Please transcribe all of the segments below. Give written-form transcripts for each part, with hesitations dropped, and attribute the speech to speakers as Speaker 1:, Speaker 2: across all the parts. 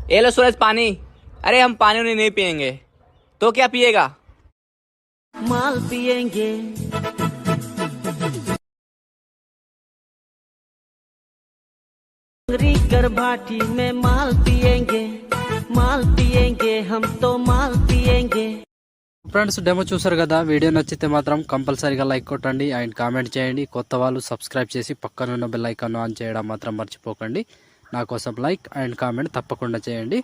Speaker 1: ये लो सूरज पानी। अरे हम पानी उन्हें नहीं पियेंगे तो क्या पिएगा?
Speaker 2: माल पियेंगे। कर भाटी में माल पियेंगे हम तो माल पियेंगे।
Speaker 3: ఫ్రెండ్స్ డెమో చూసారు కదా, వీడియో నచ్చితే మాత్రం కంపల్సరీగా లైక్ కొట్టండి అండ్ కామెంట్ చేయండి. కొత్త వాళ్ళు సబ్స్క్రైబ్ చేసి పక్కనున్న బెల్ ఐకాన్ ఆన్ చేయడం మాత్రం మర్చిపోకండి. నా కోసం లైక్ అండ్ కామెంట్ తప్పకుండా చేయండి.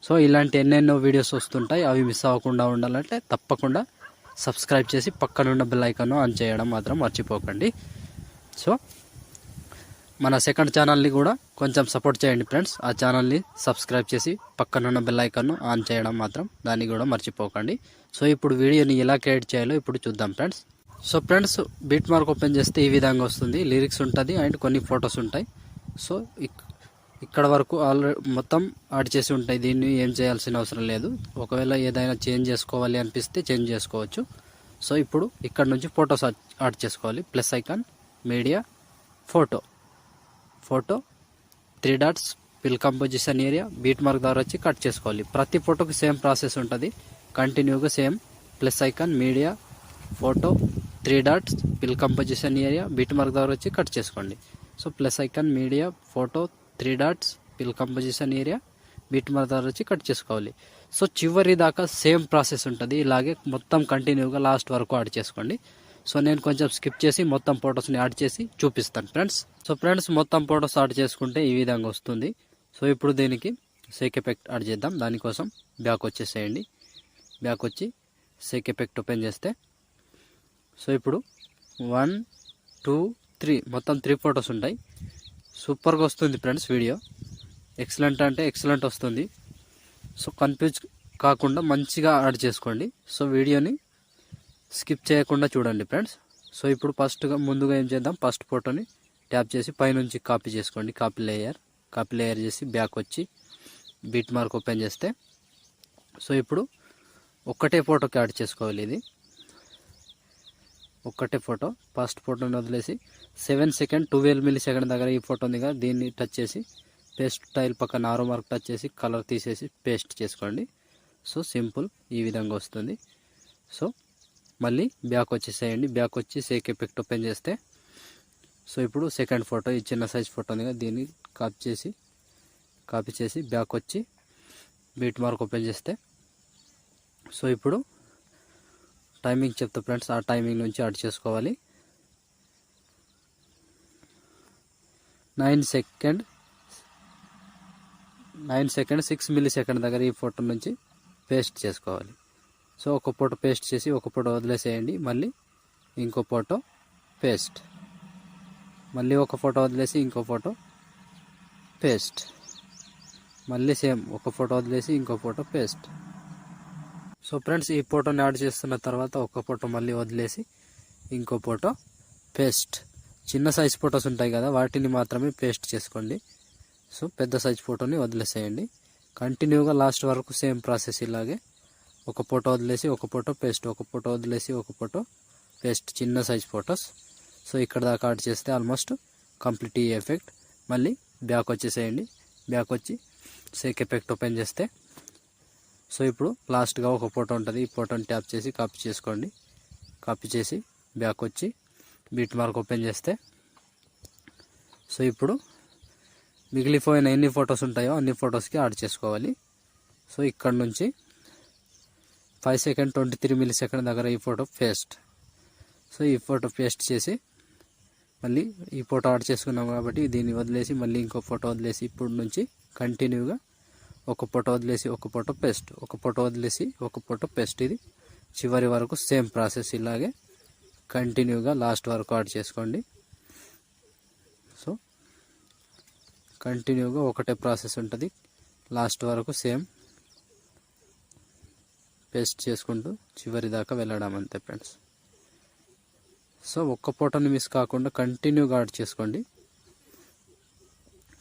Speaker 3: సో ఇలాంటి ఎన్నెన్నో వీడియోస్ వస్తుంటాయి, అవి మిస్ అవ్వకుండా ఉండాలంటే తప్పకుండా సబ్స్క్రైబ్ చేసి పక్కనున్న బెల్ ఐకాన్ ఆన్ చేయడం మాత్రం మర్చిపోకండి. సో మన సెకండ్ ఛానల్ని కూడా కొంచెం సపోర్ట్ చేయండి ఫ్రెండ్స్. ఆ ఛానల్ని సబ్స్క్రైబ్ చేసి పక్కనున్న బెల్ ఐకాన్ను ఆన్ చేయడం మాత్రం దాన్ని కూడా మర్చిపోకండి. సో ఇప్పుడు వీడియోని ఎలా క్రియేట్ చేయాలో ఇప్పుడు చూద్దాం friends. So friends, beat mark open చేస్తే ఈ విధంగా వస్తుంది. లిరిక్స్ ఉంటుంది అండ్ కొన్ని ఫొటోస్ ఉంటాయి. సో ఇక్కడ వరకు ఆల్రెడీ మొత్తం యాడ్ చేసి ఉంటాయి. దీన్ని ఏం చేయాల్సిన అవసరం లేదు. ఒకవేళ ఏదైనా చేంజ్ చేసుకోవాలి అనిపిస్తే చేంజ్ చేసుకోవచ్చు. సో ఇప్పుడు ఇక్కడ నుంచి ఫొటోస్ యాడ్ చేసుకోవాలి. Plus icon, media, photo 3 dots, fill composition area, beat mark ద్వారా వచ్చి కట్ చేసుకోవాలి. ప్రతి ఫోటోకి సేమ్ ప్రాసెస్ ఉంటుంది, కంటిన్యూగా same. Plus icon, media, photo, 3 dots, fill composition area, beat mark ద్వారా వచ్చి కట్ చేసుకోండి. So plus icon, media, photo, 3 dots, fill composition area, beat mark ద్వారా వచ్చి కట్ చేసుకోవాలి. సో చివరి దాకా సేమ్ ప్రాసెస్ ఉంటుంది. ఇలాగే మొత్తం కంటిన్యూగా లాస్ట్ వరకు యాడ్ చేసుకోండి. సో నేను కొంచెం స్కిప్ చేసి మొత్తం ఫొటోస్ని యాడ్ చేసి చూపిస్తాను ఫ్రెండ్స్. సో ఫ్రెండ్స్, మొత్తం ఫొటోస్ యాడ్ చేసుకుంటే ఈ విధంగా వస్తుంది. సో ఇప్పుడు దీనికి సేక్ ఎఫెక్ట్ యాడ్ చేద్దాం. దానికోసం బ్యాక్ వచ్చేసేయండి. బ్యాక్ వచ్చి సేక్ ఎఫెక్ట్ ఓపెన్ చేస్తే సో ఇప్పుడు 1 2 3 మొత్తం 3 ఫొటోస్ ఉంటాయి. సూపర్గా వస్తుంది ఫ్రెండ్స్ వీడియో. ఎక్సలెంట్ అంటే ఎక్సలెంట్ వస్తుంది. సో కన్ఫ్యూజ్ కాకుండా మంచిగా యాడ్ చేసుకోండి. సో వీడియోని స్కిప్ చేయకుండా చూడండి ఫ్రెండ్స్. సో ఇప్పుడు ముందుగా ఏం చేద్దాం, ఫస్ట్ ఫోటోని ట్యాప్ చేసి పైనుంచి కాపీ చేసుకోండి. కాపీ లేయర్ చేసి బ్యాక్ వచ్చి బీట్ మార్క్ ఓపెన్ చేస్తే సో ఇప్పుడు ఒక్కటే ఫోటోకి యాడ్ చేసుకోవాలి. ఇది ఒక్కటే ఫోటో. ఫస్ట్ ఫోటోని వదిలేసి 7 సెకండ్ 12 మిల్లీ సెకండ్ దగ్గర ఈ ఫోటో ఉంది కదా, దీన్ని టచ్ చేసి పేస్ట్ స్టైల్ పక్కన ఆరో మార్క్ టచ్ చేసి కలర్ తీసేసి పేస్ట్ చేసుకోండి. సో సింపుల్, ఈ విధంగా వస్తుంది. సో మళ్ళీ బ్యాక్ వచ్చేసేయండి. బ్యాక్ వచ్చి సేక్ ఎఫెక్ట్ ఓపెన్ చేస్తే సో ఇప్పుడు సెకండ్ ఫోటో, ఈ చిన్న సైజ్ ఫోటో ఉంది కదా, దీన్ని కాపీ చేసి బ్యాక్ వచ్చి బీట్ మార్క్ ఓపెన్ చేస్తే సో ఇప్పుడు టైమింగ్ చెప్తా ఫ్రెండ్స్, ఆ టైమింగ్ నుంచి యాడ్ చేసుకోవాలి. 9 సెకండ్ 6 మిల్లీ సెకండ్ దగ్గర ఈ ఫోటో నుంచి పేస్ట్ చేసుకోవాలి. సో ఒక ఫోటో పేస్ట్ చేసి ఒక ఫోటో వదిలేసేయండి. మళ్ళీ ఇంకో ఫోటో పేస్ట్, మళ్ళీ ఒక ఫోటో వదిలేసి ఇంకో ఫోటో పేస్ట్, మళ్ళీ సేమ్ ఒక ఫోటో వదిలేసి ఇంకో ఫోటో పేస్ట్. సో ఫ్రెండ్స్, ఈ ఫోటోని యాడ్ చేస్తున్న తర్వాత ఒక ఫోటో మళ్ళీ వదిలేసి ఇంకో ఫోటో పేస్ట్. చిన్న సైజ్ ఫొటోస్ ఉంటాయి కదా, వాటిని మాత్రమే పేస్ట్ చేసుకోండి. సో పెద్ద సైజ్ ఫోటోని వదిలేసేయండి. కంటిన్యూగా లాస్ట్ వరకు సేమ్ ప్రాసెస్. ఇలాగే ఒక ఫోటో వదిలేసి ఒక ఫోటో పేస్ట్, ఒక ఫోటో వదిలేసి ఒక ఫోటో పేస్ట్, చిన్న సైజ్ ఫొటోస్. సో ఇక్కడ దాకా యాడ్ చేస్తే ఆల్మోస్ట్ కంప్లీట్ ఈ ఎఫెక్ట్. మళ్ళీ బ్యాక్ వచ్చేసేయండి. బ్యాక్ వచ్చి సేక్ ఎఫెక్ట్ ఓపెన్ చేస్తే సో ఇప్పుడు లాస్ట్గా ఒక ఫోటో ఉంటుంది. ఈ ఫోటోని ట్యాప్ చేసి కాపీ చేసుకోండి. కాపీ చేసి బ్యాక్ వచ్చి బీట్ మార్క్ ఓపెన్ చేస్తే సో ఇప్పుడు మిగిలిపోయిన ఎన్ని ఫొటోస్ ఉంటాయో అన్ని ఫొటోస్కి యాడ్ చేసుకోవాలి. సో ఇక్కడ నుంచి 5 సెకండ్ 23 మిల్లీ సెకండ్ దగ్గర ఈ ఫోటో పేస్ట్. సో ఈ ఫోటో పేస్ట్ చేసి మళ్ళీ ఈ ఫోటో యాడ్ చేసుకున్నాం కాబట్టి దీన్ని వదిలేసి మళ్ళీ ఇంకో ఫోటో వదిలేసి ఇప్పుడు నుంచి కంటిన్యూగా ఒక ఫోటో వదిలేసి ఒక ఫోటో పేస్ట్, ఒక ఫోటో వదిలేసి ఒక ఫోటో పేస్ట్. ఇది చివరి వరకు సేమ్ ప్రాసెస్. ఇలాగే కంటిన్యూగా లాస్ట్ వరకు యాడ్ చేసుకోండి. సో కంటిన్యూగా ఒకటే ప్రాసెస్ ఉంటుంది, లాస్ట్ వరకు సేమ్ పేస్ట్ చేసుకుంటూ చివరి దాకా వెళ్ళడం అంతే ఫ్రెండ్స్. సో ఒక్క ఫోటోని మిస్ కాకుండా కంటిన్యూగా యాడ్ చేసుకోండి.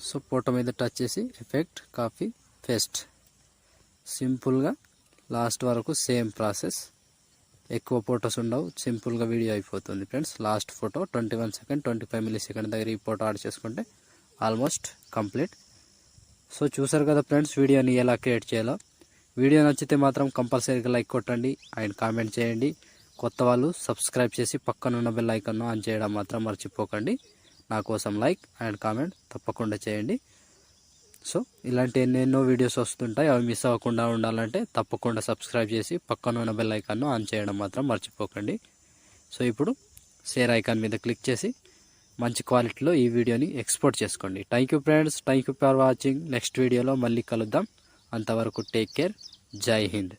Speaker 3: సో ఫోటో మీద టచ్ చేసి ఎఫెక్ట్, కాపీ, పేస్ట్. సింపుల్గా లాస్ట్ వరకు సేమ్ ప్రాసెస్. ఎక్కువ ఫొటోస్ ఉండవు, సింపుల్గా వీడియో అయిపోతుంది friends. Last photo 21 second 25 milli second దగ్గర ఈ ఫోటో యాడ్ చేసుకుంటే ఆల్మోస్ట్ కంప్లీట్. సో చూసారు కదా ఫ్రెండ్స్ వీడియోని ఎలా క్రియేట్ చేయాలో. వీడియో నచ్చితే మాత్రం కంపల్సరీగా లైక్ కొట్టండి అండ్ కామెంట్ చేయండి. కొత్త వాళ్ళు సబ్స్క్రైబ్ చేసి పక్కనున్న బెల్ ఐకాన్ను ఆన్ చేయడం మాత్రం మర్చిపోకండి. నా కోసం లైక్ అండ్ కామెంట్ తప్పకుండా చేయండి. సో ఇలాంటి ఎన్నెన్నో వీడియోస్ వస్తుంటాయి, అవి మిస్ అవ్వకుండా ఉండాలంటే తప్పకుండా సబ్స్క్రైబ్ చేసి పక్కనున్న బెల్ ఐకాన్ను ఆన్ చేయడం మాత్రం మర్చిపోకండి. సో ఇప్పుడు షేర్ ఐకాన్ మీద క్లిక్ చేసి మంచి క్వాలిటీలో ఈ వీడియోని ఎక్స్పోర్ట్ చేసుకోండి. Thank you friends, thank you for watching. Next వీడియోలో మళ్ళీ కలుద్దాం. అంతవరకు టేక్ కేర్. జై హింద్.